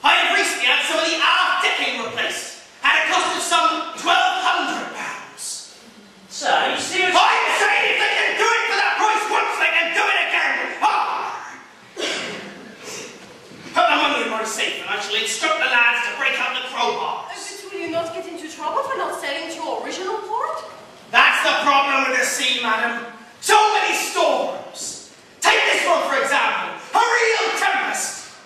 I have recently had some of the aft decking replaced at a cost of some £1,200. Sir, are you serious? I'm saying if they can do it for that price once, they can do it again. Put the money in my safe and I shall instruct the lads to break out the crowbar. But will you not get into trouble for not sailing to your original port? That's the problem with the sea, madam. So many storms. Take this one, for example. A real tempest.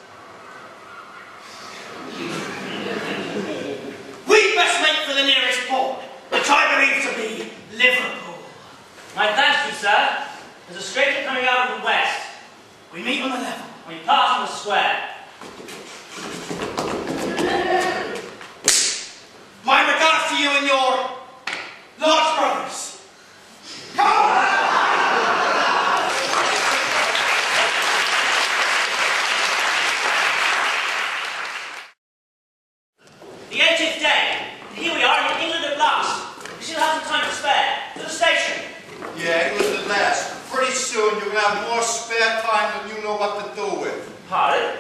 We best make for the nearest port, which I believe to be Liverpool. My thanks to you, sir. There's a stranger coming out of the west. We meet on the level. We pass on the square. My regards to you and your large brothers. Come on! The 80th day. Here we are in England at last. We still have some time to spare. To the station. Yeah, England at last. Pretty soon you're going to have more spare time than you know what to do with. Pardon?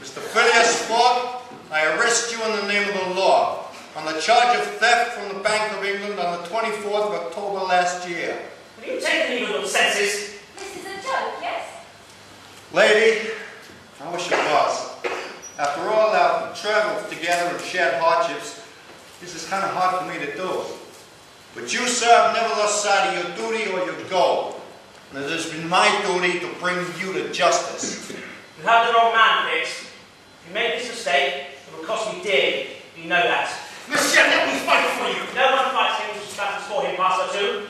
Mr. Phileas Fogg, I arrest you in the name of the law. on the charge of theft from the Bank of England on the 24th of October last year. Have you taken your little senses? This is a joke, yes? Lady, I wish it was. After all our travels together and shared hardships, this is kind of hard for me to do. But you, sir, have never lost sight of your duty or your goal. And it has been my duty to bring you to justice. You have the wrong man, Fix. If you make this mistake, it will cost me dearly. You know that. Monsieur, let me fight for you. No one fights him who's battles for him, Master 2.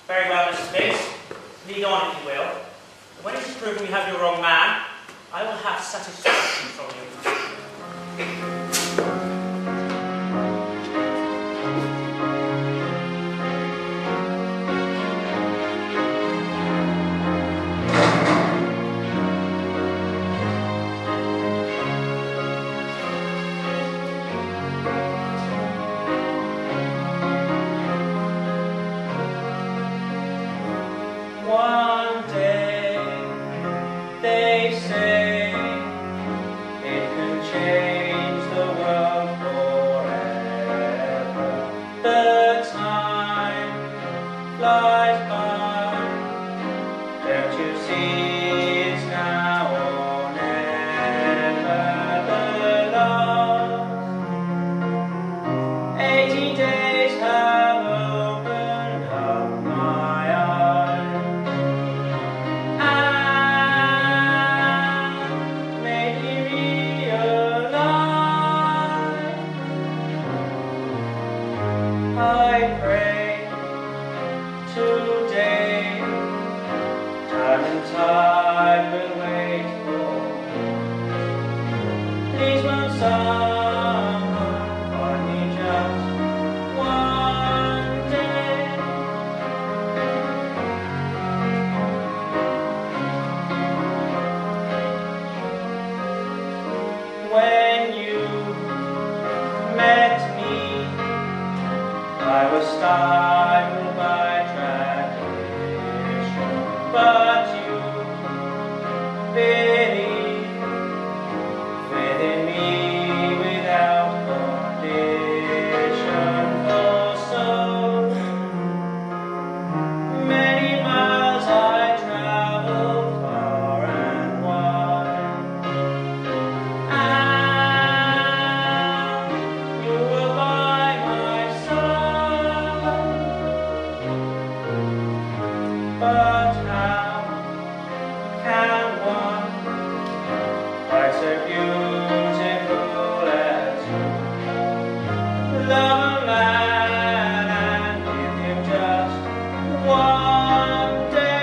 Very well, Mr. Fix. Lead on, if you will. And when it is proven you have your wrong man, I will have satisfaction from you. One day, they say, it can change the world forever. The time flies by. Don't you see it's now or never? The last 80 days have opened up my eyes. I pray today, time and tide will wait for. Please won't someone find me just one day? When you met me, I was stifled by tradition, but you believe within me without condition. For so many miles I traveled far and wide, and you were by my side. But how can one fight so beautiful as you? Love a man and give him just one day.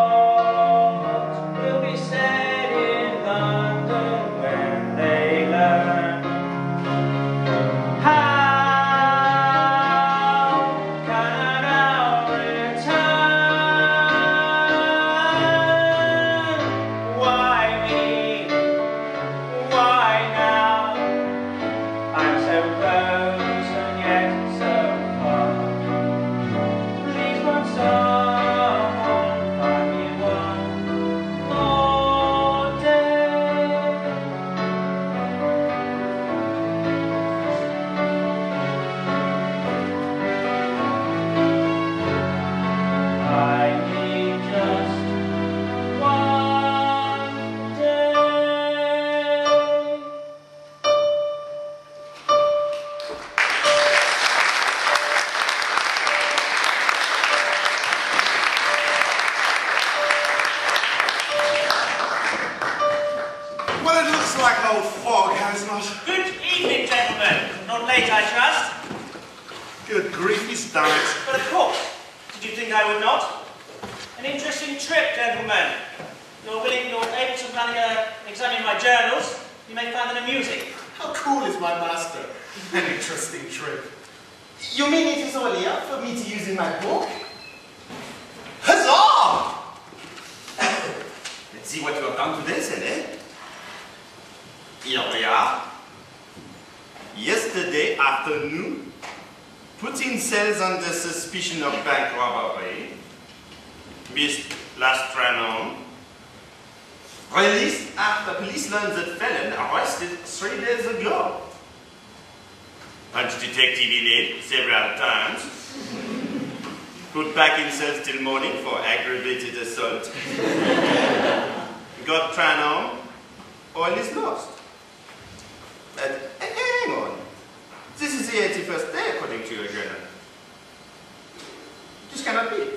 What will be said in London when they learn? How can I return? Why me? Why now? I'm so close and yet so far. Please won't someone find me one more day? I need just one day. Well, it looks like an old fog, has not? Good evening, gentlemen. Not late, I trust. Good grief, he's done it. But of course, did you think I would not? An interesting trip, gentlemen. You're able to examine my journals. You may find them amusing. How cool is my master? An interesting trip. You mean it is only up for me to use in my book? Huzzah! Let's See what you have done to this, eh? Here we are. Yesterday afternoon, putting sales under suspicion of bank robbery. Missed last run-on. Released after police learned that felon arrested 3 days ago. Punch detective in it several times. Put back in cells till morning for aggravated assault. Got tran on, oil is lost. But hang on. This is the 81st day according to your journal. This cannot be.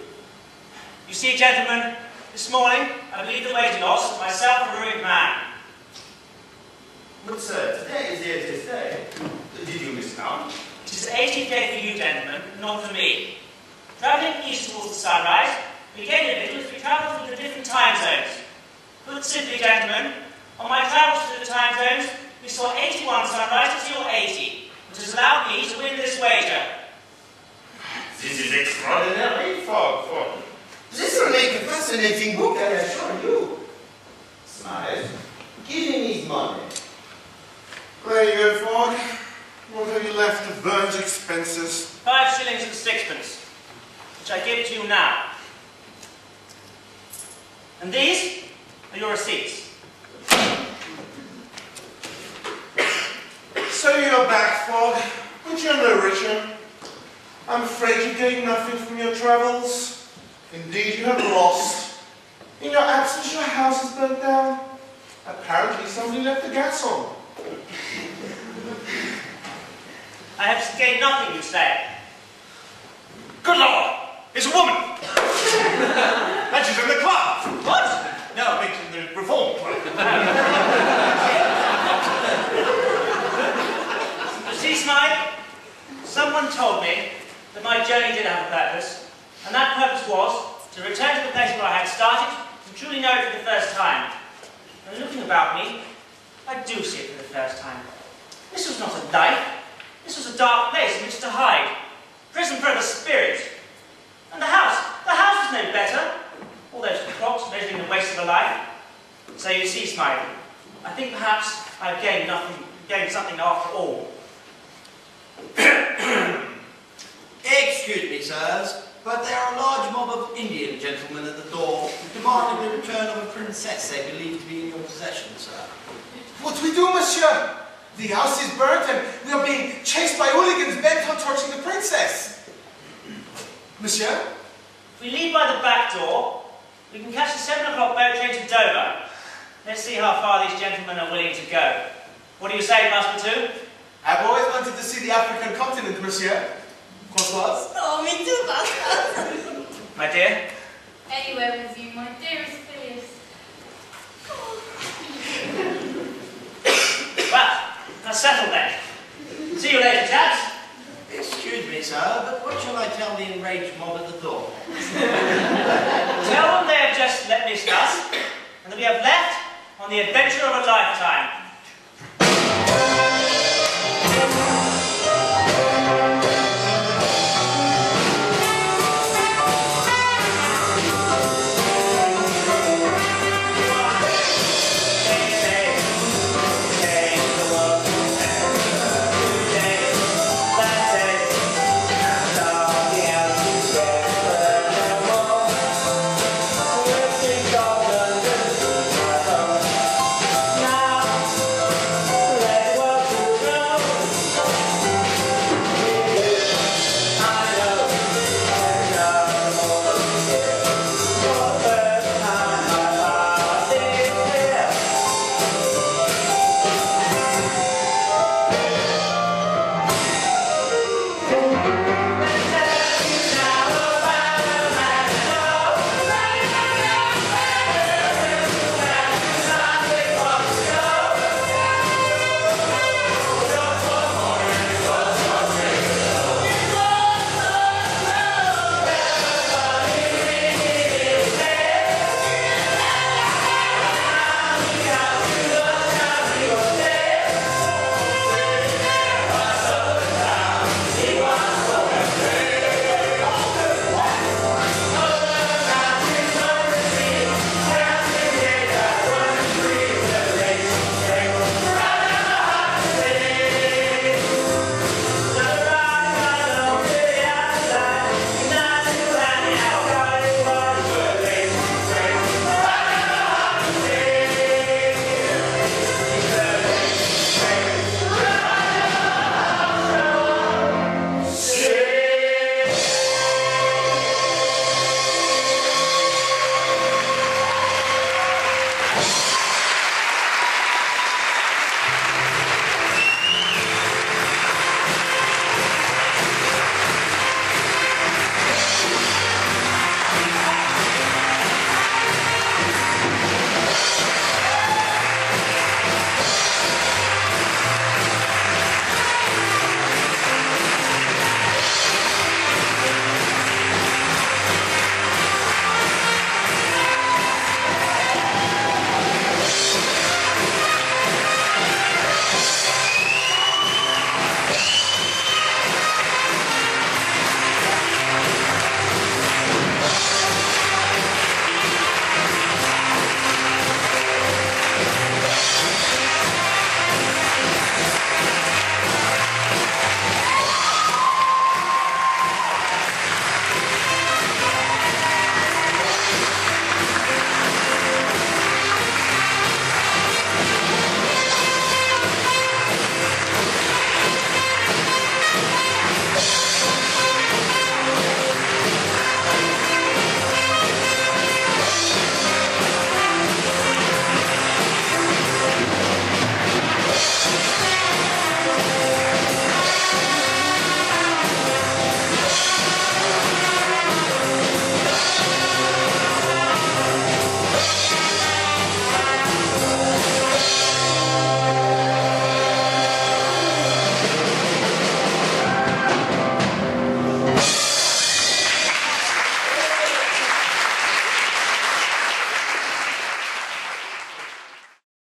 You see, gentlemen, this morning I believe the waiting lost myself a ruined man. But sir, today is the 80th day. Did you miss out? It is the 80th day for you, gentlemen, not for me. Travelling east towards the sunrise, we gain a little if we travel through the different time zones. Put simply, gentlemen, on my travels through the time zones, we saw 81 sunrises to your 80, which has allowed me to win this wager. This is extraordinary, Fogg. This will make a fascinating book, I assure you. Smile. Give him his money. There you go, Fogg. What have you left of Verne's expenses? 5 shillings and 6pence, which I give to you now. And these are your receipts. So you're back, Fogg, but you're no richer. I'm afraid you gained nothing from your travels. Indeed, you have lost. In your absence, your house is burnt down. Apparently, somebody left the gas on. I have gained nothing, you say. Good Lord! It's a woman! And she's in the club! What? No, I mean the reform club. You see, Smythe, someone told me that my journey did have a purpose, and that purpose was to return to the place where I had started and truly know it for the first time. And looking about me, I do see it for the first time. This was not a life. This was a dark place in which to hide. Prison for the spirit. And the house was no better. All those clocks measuring the waste of a life. So you see, Smythe, I think perhaps I've gained something after all. Excuse me, sirs, but there are a large mob of Indian gentlemen at the door demanding the return of a princess they believe to be in your possession, sir. What we do, monsieur? The house is burnt and we are being chased by hooligans bent on torching the princess. Monsieur? If we leave by the back door, we can catch the 7 o'clock boat train to Dover. Let's see how far these gentlemen are willing to go. What do you say, Passepartout? I've always wanted to see the African continent, monsieur. Françoise? Oh, me too, Pascal. My dear? Anywhere with you, my dearest Phileas. Well, that's settled then. See you later, chaps. Excuse me, sir, but what shall I tell the enraged mob at the door? Tell them they have just let me discuss, and that we have left on the adventure of a lifetime.